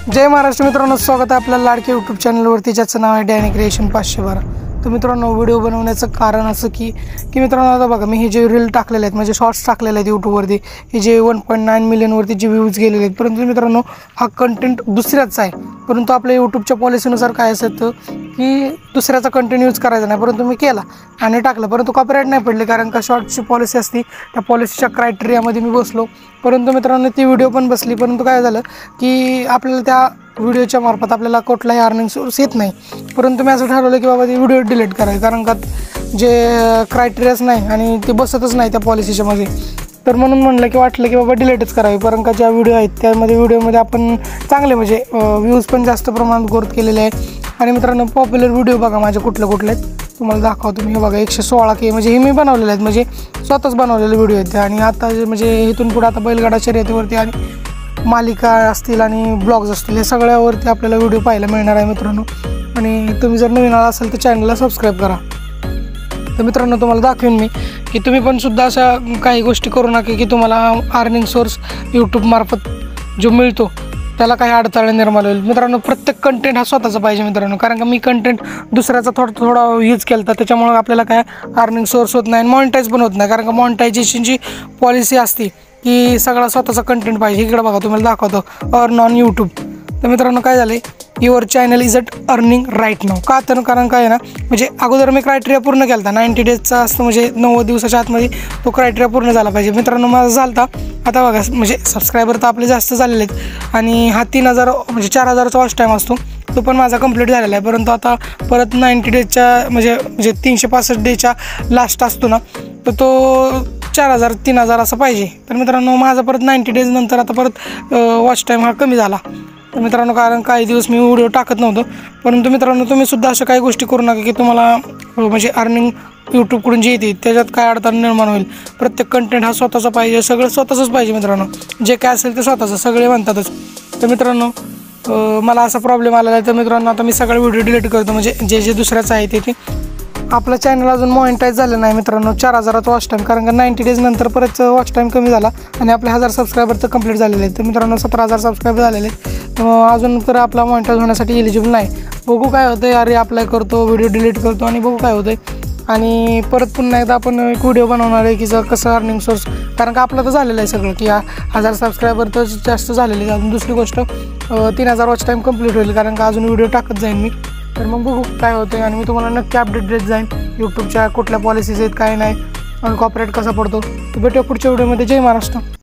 जय महाराष्ट्र मित्रांनो, स्वागत आहे आपल्या लाडके यूट्यूब चॅनलवरती, ज्याचं नाव आहे डॅनी क्रिएशन 512। तर मित्रांनो, व्हिडिओ बनवण्याचं कारण असं की मित्रांनो, आता बघा मी हे जे रील टाकलेले आहेत, म्हणजे शॉर्ट्स टाकलेले आहेत यूट्यूबवरती, हे जे 1.9 मिलियनवरती जे व्ह्यूज गेलेले आहेत, परंतु मित्रांनो हा कंटेंट दुसऱ्याचा आहे। परंतु आपल्या यूट्यूबच्या पॉलिसीनुसार काय असतं की दुसऱ्याचा कंटेंट यूज करायचा नाही, परंतु मी केला आणि टाकलं, परंतु कॉपीराइट नाही पडले, कारण का शॉर्ट्सची पॉलिसी असती, त्या पॉलिसीच्या क्रायटेरियामध्ये मी बसलो। परंतु मित्रांनो ती व्हिडिओ पण बसली, परंतु काय झालं की आपल्याला त्या व्हिडिओच्या मार्फत आपल्याला कुठलाही अर्निंग सोर्स येत नाही। परंतु मी असं ठरवलं की बाबा ती व्हिडिओ डिलीट करायची, कारण का जे क्रायटेरियाच नाही आणि ते बसतच नाही त्या पॉलिसीच्या मध्ये। तर म्हणून म्हणलं की वाटलं की बाबा डिलीटच करावी, कारण का ज्या व्हिडिओ आहेत त्यामध्ये व्हिडिओमध्ये आपण चांगले म्हणजे व्ह्यूज पण जास्त प्रमाणात ग्रोथ केलेले आहे। आणि मित्रांनो, पॉप्युलर व्हिडिओ बघा माझे कुठले कुठले आहेत तुम्हाला दाखवतो मी। हे बघा 116K, म्हणजे हे मी बनवलेले आहेत, म्हणजे स्वतःच बनवलेले व्हिडिओ आहेत। आणि आता म्हणजे इथून पुढे आता बैलगाडा शर्यतीवरती आणि मालिका असतील आणि ब्लॉग्स असतील, हे सगळ्यावरती आपल्याला व्हिडिओ पाहायला मिळणार आहे मित्रांनो। आणि तुम्ही जर नवीन आला असाल तर चॅनलला सबस्क्राईब करा। तर मित्रांनो, तुम्हाला दाखवेन मी की तुम्ही पण सुद्धा अशा काही गोष्टी करू नका की तुम्हाला अर्निंग सोर्स यूट्यूबमार्फत जो मिळतो त्याला काही अडथळे निर्माण होईल। मित्रांनो, प्रत्येक कंटेंट हा स्वतःचा पाहिजे मित्रांनो, कारण का मी कंटेंट दुसऱ्याचा थोडा यूज केला तर त्याच्यामुळे आपल्याला काय अर्निंग सोर्स होत नाही आणि मॉनिटाईज पण होत नाही, कारण का मॉनिटायझेशनची पॉलिसी असते की सगळा स्वतःचा कंटेंट पाहिजे। इकडे बघा तुम्हाला दाखवतो अर्न ऑन यूट्यूब। तर मित्रांनो, काय झालं your channel is at earning right now, का तर कारण काय आहे ना, म्हणजे अगोदर मी क्रायटेरिया पूर्ण केला होता, 90 डेजचा असतं, म्हणजे 90 दिवसाच्या आतमध्ये तो क्रायटेरिया पूर्ण झाला पाहिजे। मित्रांनो, माझा झाला होता। आता बघा म्हणजे सबस्क्रायबर तर आपले जास्त झालेले आहेत आणि हा 3000 म्हणजे 4000चा वॉच टाईम असतो, तो पण माझा कंप्लीट झालेला आहे। परंतु आता परत 90 डेजच्या म्हणजे 365 डेजच्या लास्ट असतो ना, तर तो 4000 3000 असं पाहिजे। तर मित्रांनो, माझा परत 90 डेज नंतर आता परत वॉच टाईम हा कमी झाला। तर मित्रांनो, कारण काही दिवस मी व्हिडिओ टाकत नव्हतो। परंतु मित्रांनो, तुम्ही सुद्धा अशा काही गोष्टी करू नका की तुम्हाला म्हणजे अर्निंग यूट्यूबकडून जे येते त्याच्यात काय अडचण निर्माण होईल। प्रत्येक कंटेंट हा स्वतःचा पाहिजे, सगळं स्वतःचंच पाहिजे मित्रांनो, जे काय असेल ते स्वतःचं, सगळे म्हणतातच। तर मित्रांनो, मला असा प्रॉब्लेम आलेला आहे, तर मित्रांनो आता मी सगळे व्हिडिओ डिलीट करतो, म्हणजे जे दुसऱ्याचं आहे ते आपलं चॅनल अजून मॉनिटाईज झालं नाही मित्रांनो। 4000चा वॉच टाईम, कारण का 90 डेज नंतर परत वॉच टाईम कमी झाला आणि आपले 1000 सबस्क्रायबर तर कंप्लीट झालेले आहेत। तर मित्रांनो, 17000 सबस्क्रायबर झालेले आहेत, अजून तर आपला मॉनिटाईज होण्यासाठी एलिजिबल नाही। बघू काय होतं, अरे अप्लाय करतो, व्हिडिओ डिलीट करतो आणि बघू काय होतं। आणि परत पुन्हा एकदा आपण एक व्हिडिओ बनवणार आहे की कसं अर्निंग सोर्स, कारण का आपलं तर झालेलं आहे सगळं की 1000 सबस्क्रायबर तर जास्त झालेले आहेत। अजून दुसरी गोष्ट 3000 वॉच टाईम कंप्लीट होईल, कारण का अजून व्हिडिओ टाकत जाईन मी। तर मग बघू काय होतं आणि मी तुम्हाला नक्की अपडेट देत जाईन यूट्यूबच्या कुठल्या पॉलिसीज आहेत, काय नाही आणि कॉपरेट कसा पडतो। तर भेटूया पुढच्या व्हिडिओमध्ये। जय महाराष्ट्र।